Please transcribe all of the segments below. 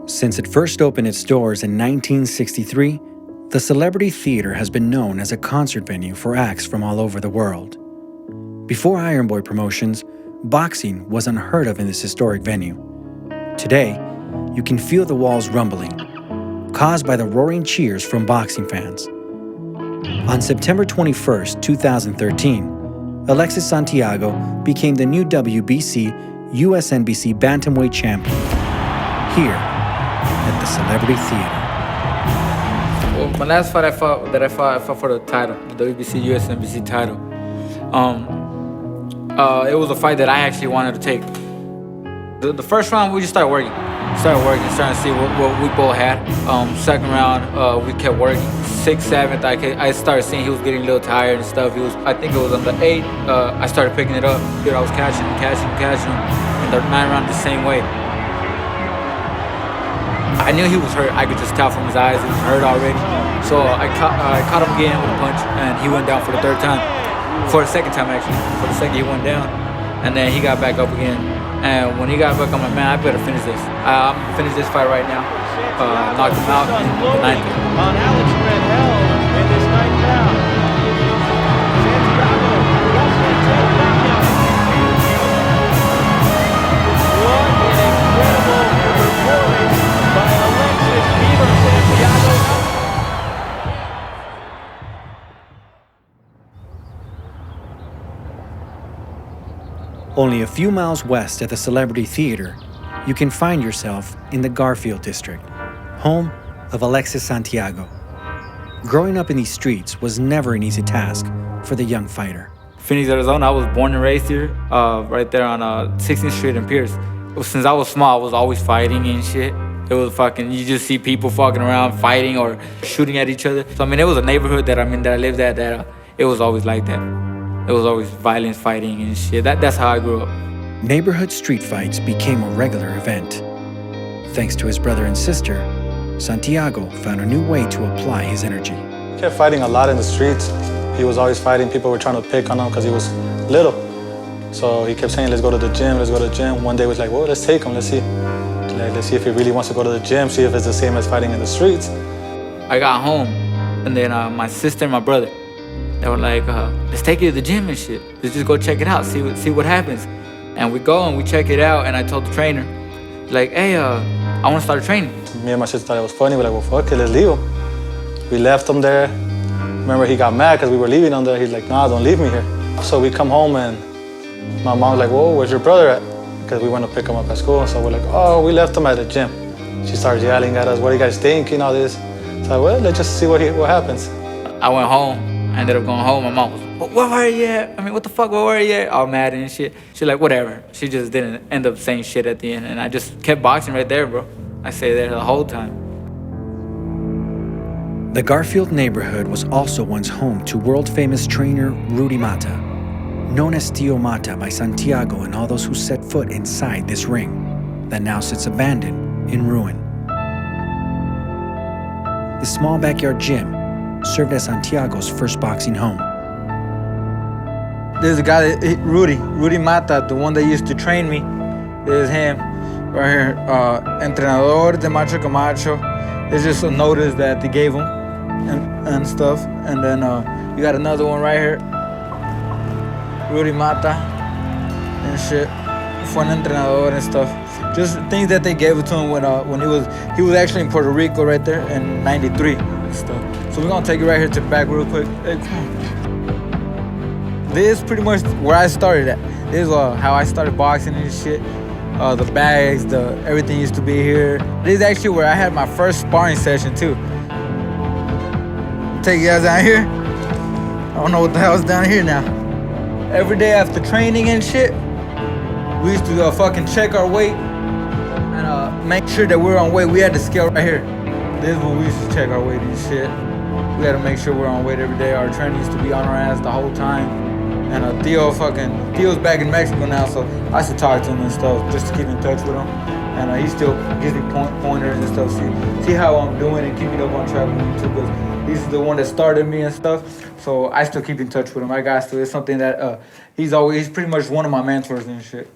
Since it first opened its doors in 1963, the Celebrity Theater has been known as a concert venue for acts from all over the world. Before Iron Boy promotions, boxing was unheard of in this historic venue. Today, you can feel the walls rumbling, caused by the roaring cheers from boxing fans. On September 21st, 2013, Alexis Santiago became the new WBC USNBC Bantamweight champion, here at the Celebrity Theater. Well, my last fight I fought for the title, the WBC USNBC title. It was a fight that I actually wanted to take. The first round, we just started working, starting to see what we both had. Second round, we kept working. 6th, 7th, I started seeing he was getting a little tired and stuff. I think it was on the 8th, I started picking it up. Here I was catching him. And the 9th round the same way. I knew he was hurt. I could just tell from his eyes he was hurt already. So I caught him again with a punch, and he went down for the 3rd time. For the 2nd time, actually. For the 2nd, he went down, and then he got back up again. And when he got back, I'm like, man, I better finish this. I'm gonna finish this fight right now. Knocked him out in the 9th. On Alex Santiago in this 9th round. Santiago wants to take that down. What an incredible performance by Alexis Santiago. Only a few miles west at the Celebrity Theater, you can find yourself in the Garfield district, home of Alexis Santiago. Growing up in these streets was never an easy task for the young fighter. Phoenix, Arizona. I was born and raised here, right there on 16th Street and Pierce. Since I was small, I was always fighting and shit. It was you just see people fucking around fighting or shooting at each other. So, it was a neighborhood that I lived at that it was always like that. It was always violence, fighting and shit. That's how I grew up. Neighborhood street fights became a regular event. Thanks to his brother and sister, Santiago found a new way to apply his energy. He kept fighting a lot in the streets. He was always fighting. People were trying to pick on him because he was little. So he kept saying, let's go to the gym, let's go to the gym. One day was like, well, let's take him, let's see. Let's see if he really wants to go to the gym, see if it's the same as fighting in the streets. I got home, and then my sister and my brother, they were like, let's take you to the gym and shit. Let's just go check it out, see what happens. And we go and we check it out, and I told the trainer, like, hey, I want to start training. Me and my sister thought it was funny. We're like, well, fuck it, let's leave him. We left him there. Remember, he got mad because we were leaving him there. He's like, nah, don't leave me here. So we come home, and my mom's like, whoa, where's your brother at? Because we went to pick him up at school. So we're like, oh, we left him at the gym. She starts yelling at us, what do you guys think, all this. So well, let's just see what happens. I went home. I ended up going home. My mom was, where were you at? What the fuck, where were you at? All mad and shit. She's like, whatever. She just didn't end up saying shit at the end. And I just kept boxing right there, bro. I stayed there the whole time. The Garfield neighborhood was also once home to world-famous trainer Rudy Mata, known as Tio Mata by Santiago and all those who set foot inside this ring that now sits abandoned in ruin. The small backyard gym served as Santiago's first boxing home. There's a guy, Rudy Mata, the one that used to train me. There's him right here, entrenador de Macho Camacho. There's just a notice that they gave him and stuff. And then you got another one right here, Rudy Mata and shit. Fue un entrenador and stuff. Just things that they gave it to him when he was actually in Puerto Rico right there in '93 and stuff. So we're gonna take it right here to the back real quick. Hey, come on. This is pretty much where I started at. This is how I started boxing and shit. The bags, everything used to be here. This is actually where I had my first sparring session too. Take you guys down here. I don't know what the hell's down here now. Every day after training and shit, we used to fucking check our weight and make sure that we're on weight. We had the scale right here. This is when we used to check our weight and shit. We had to make sure we're on weight every day. Our trainer used to be on our ass the whole time. And Theo's back in Mexico now, so I used to talk to him and stuff just to keep in touch with him. And he still gives me pointers and stuff, see how I'm doing and keep me up on track with him too, because he's the one that started me and stuff. So I still keep in touch with him. I got to. It's something that he's pretty much one of my mentors and shit.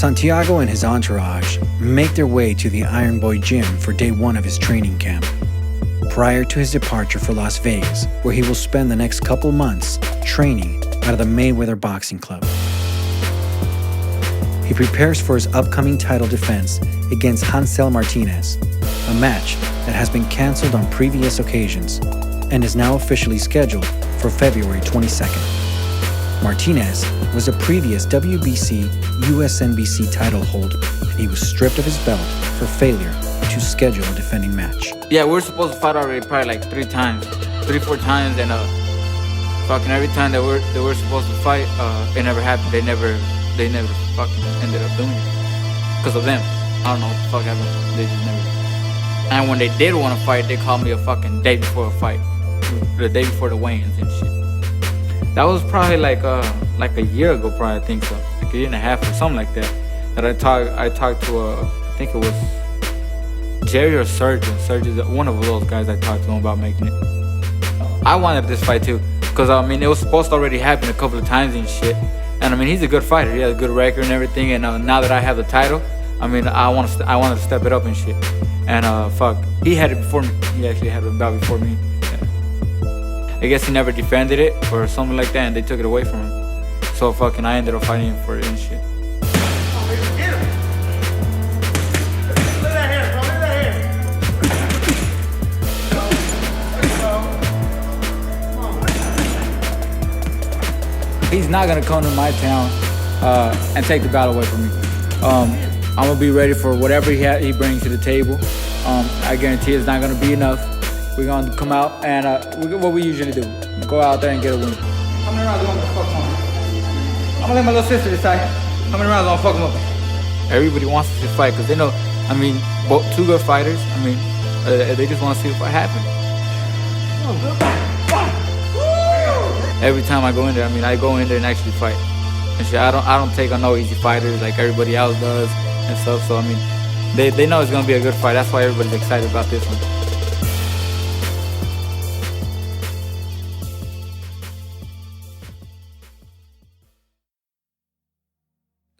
Santiago and his entourage make their way to the Iron Boy gym for day one of his training camp, prior to his departure for Las Vegas, where he will spend the next couple months training out of the Mayweather Boxing Club. He prepares for his upcoming title defense against Hanzel Martinez, a match that has been canceled on previous occasions and is now officially scheduled for February 22nd. Martinez was a previous WBC USNBC title hold, and he was stripped of his belt for failure to schedule a defending match. Yeah, we were supposed to fight already probably like 4 times, and fucking every time that they were supposed to fight, it never happened. They never fucking ended up doing it because of them. I don't know what the fuck happened. They just never. And when they did want to fight, they called me a fucking day before a fight, the day before the weigh-ins and shit. That was probably like a year ago, probably, I think so, like a year and a half or something like that. That I talked to I think it was Jerry or Sergio. Sergio's one of those guys. I talked to him about making it. I wanted this fight too, because I mean it was supposed to already happen a couple of times and shit. And I mean he's a good fighter. He has a good record and everything. And now that I have the title, I mean I wanted to step it up and shit. And he had it before me. He actually had the bout before me. I guess he never defended it or something like that, and they took it away from him. So fucking I ended up fighting him for it and shit. He's not gonna come to my town and take the battle away from me. I'm gonna be ready for whatever he brings to the table. I guarantee it's not gonna be enough. We're gonna come out and what we usually do, go out there and get a win. How many rounds do you want me to fuck him up? I'm gonna let my little sister decide. How many rounds do I want to fuck him up? Everybody wants to fight because they know, I mean, both two good fighters. I mean, they just want to see the fight happen. Every time I go in there, I mean, I go in there and actually fight. And shit, I don't take on no easy fighters like everybody else does and stuff. So I mean, they know it's gonna be a good fight. That's why everybody's excited about this one.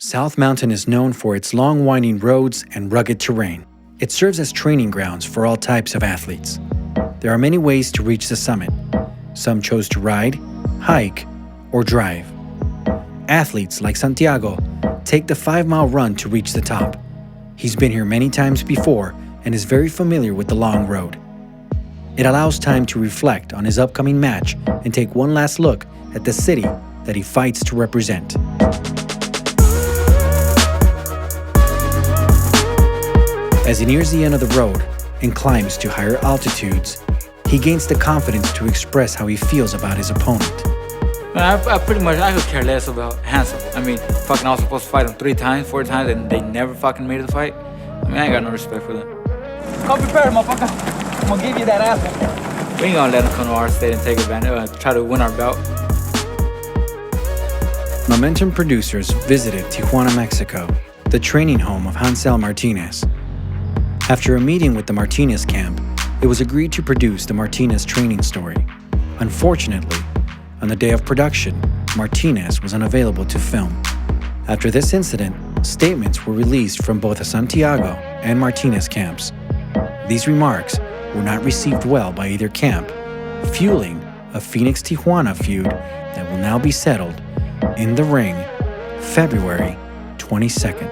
South Mountain is known for its long winding roads and rugged terrain. It serves as training grounds for all types of athletes. There are many ways to reach the summit. Some chose to ride, hike, or drive. Athletes like Santiago take the 5-mile run to reach the top. He's been here many times before and is very familiar with the long road. It allows time to reflect on his upcoming match and take one last look at the city that he fights to represent. As he nears the end of the road and climbs to higher altitudes, he gains the confidence to express how he feels about his opponent. I pretty much, I could care less about Hanzel. I mean, fucking I was supposed to fight him 4 times, and they never fucking made it the fight. I mean, I ain't got no respect for them. Come prepared, motherfucker. I'm gonna give you that ass. We ain't gonna let him come to our state and take advantage, try to win our bout. Momentum Producers visited Tijuana, Mexico, the training home of Hanzel Martinez. After a meeting with the Martinez camp, it was agreed to produce the Martinez training story. Unfortunately, on the day of production, Martinez was unavailable to film. After this incident, statements were released from both the Santiago and Martinez camps. These remarks were not received well by either camp, fueling a Phoenix-Tijuana feud that will now be settled in the ring February 22nd.